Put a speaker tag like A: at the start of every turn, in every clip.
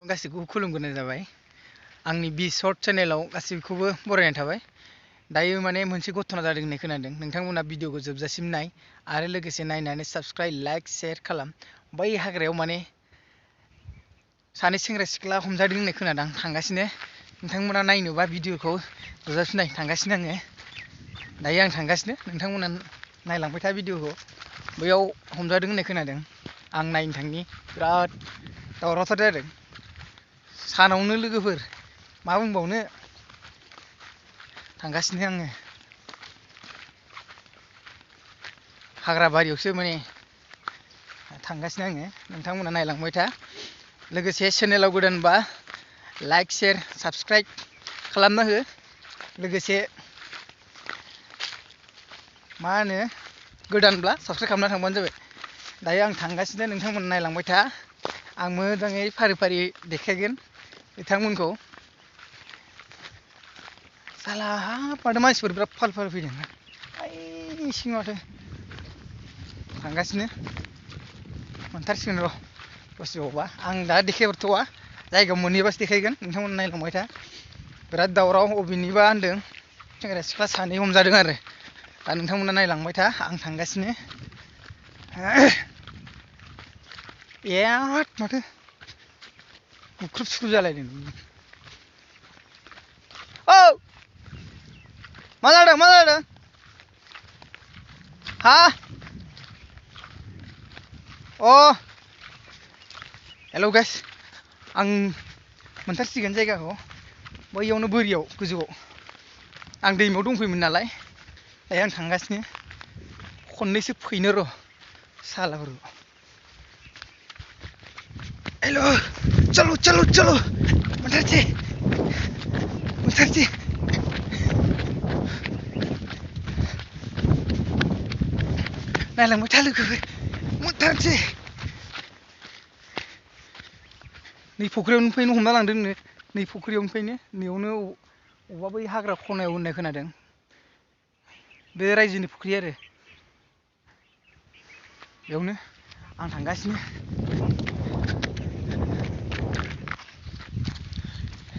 A: गासिखौबो खुलुमग्रोनाय जाबाय आंनि बि शर्ट चेनेलाव गासिखौबो बरायनाय थाबाय। दायो माने मोनसे घटना जादों होननाय खोनादों। नोंथांमोना भिडिअखौ जोबजासिम नाय आरो लोगोसे नायनानै साबस्क्राइब लाइक शेयार खालाम। बै हाग्रायाव माने सानै सेंग्रा सिख्ला हमजादों होननाय खोनादों। आं थांगासिनो, नोंथांमोना नायनोबा भिडिअखौ जोबजासिम नाय। थांगासिनो आङो, दायो आं थांगासिनो, नोंथांमोना नायलांबाय था भिडिअखौ। बैयाव हमजादों होननाय खोनादों, आं नायनो थांनि। बिराद दावरावथार जादों सानावनो लोगोफोर, मा बुंबावनो। थांगासिनो आङो हाग्रा बारियावसो माने थांगासिनो आङो, नोंथांमोना नायलांबाय था। लोगोसे चेनेलाव गोदानबा लाइक शेयार साबस्क्राइब खालामना हो। लोगोसे मा होनो, गोदानब्ला साबस्क्राइब खालामना थांबानो जाबाय। दायो आं थांगासिनो, नोंथांमोना नायलांबाय था। आं मोजाङै फारि फारि देखायगोन बिथांमोनखौ। साला हाब माथो मानसिफोर बिराद फालो फालो फैदों। ओइ सिं माथो थांगासिनो, मोनथारसिगोन र' दसेबावबा। आं दा देखायहरथ'वा, जायगायाव मोनहैबासो देखायगोन। नोंथांमोना नायलांबाय था। बिराद दावराव, अबेनिबा होनदों सेंग्रा सिख्ला सानै हमजादों आरो। दा नोंथांमोना नायलांबाय था, आं थांगासिनो। बिराद माथो बुख्रुब सुख्रुब जालायदों। औ मा जादों, मा जादों? हा अ हेलौ गाइस, आं मोनथारसिगोन जायगाखौ। बैयावनो बोरियाव गोजौआव। आं दैमायाव दंफैयोमोन नालाय, दायो आं थांगासिनो। खननैसो फैनो र' सालाफोरखौ। हेलौ चलो चलो चलो, मोनथारसै मोनथारसै। नायलांबाय था लोगोफोर, मोनथारसै। नै फख्रियावनिफ्रायनो हमना लांदोंनो, नै फख्रियावनिफ्रायनो। नैयावनो अबेबा बै हाग्रा खनायाव होननाय खोनादों। बे रायजोनि फुख्रि आरो बेयावनो आं थांगासिनो।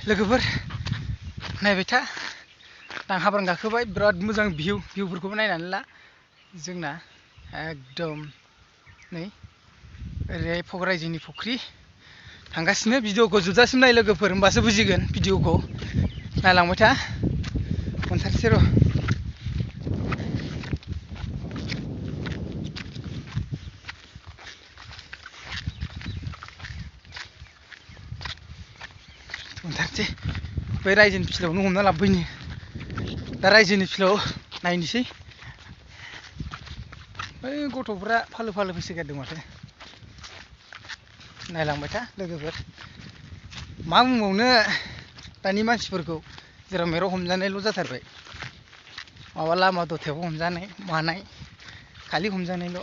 A: लोगोफोर नायबाय था, आं हाब्रां गाखोबाय। बिराद मोजां भिउफोरखौबो नायनानै ला। जोंना एकदम नै ओरैहाय रायजोनि फुख्रि। थांगासिनो, भिडिअखौ जोबजासिम नाय लोगोफोर, होमबासो बुजिगोन भिडिअखौ। नायलांबाय था, मोनथारसै र'। मोनथारसै, बै रायजोनि फिल्डआवनो हमना लाबोबायनो। दा रायजोनि फिल्डआव नायनोसै। बै गथ'फ्रा फालो फालो फैसोगारदों माथो। नायलांबाय था लोगोफोर, मा बुंबावनो दानि मानसिफोरखौ। जेराव मेराव हमजानायल' जाथारबाय। माबा लामा दथायाव हमजानाय मानाय, खालि हमजानायल'।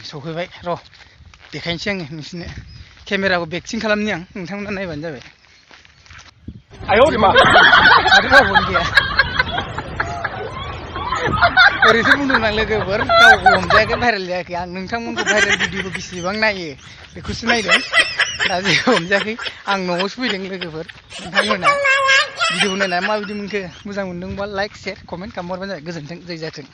A: सफैबाय र', देखायनोसै आङो नोंसोरनो। केमेराखौ बेकसिं खालामनि आं, नोंथांमोना नायबानो जाबाय। माथो रावबोआनो गैया। ओरैसो बुंदों आं लोगोफोर, गावखौ हमजायाखै, भाइरेल जायाखै। आं नोंथांमोनखौ भाइरेल भिडिअखौ बेसेबां नायो बेखौसो नायदों। दा जेबो हमजायाखै, आं न'आवसो फैदों लोगोफोर। नोंथांमोना भिडिअखौ नायनानै माबायदि मोनखो? मोजां मोनदोंबा लाइक शेयार कमेन्ट खालामहरबानो जाबाय। गोजोन्थों, जै जाथों।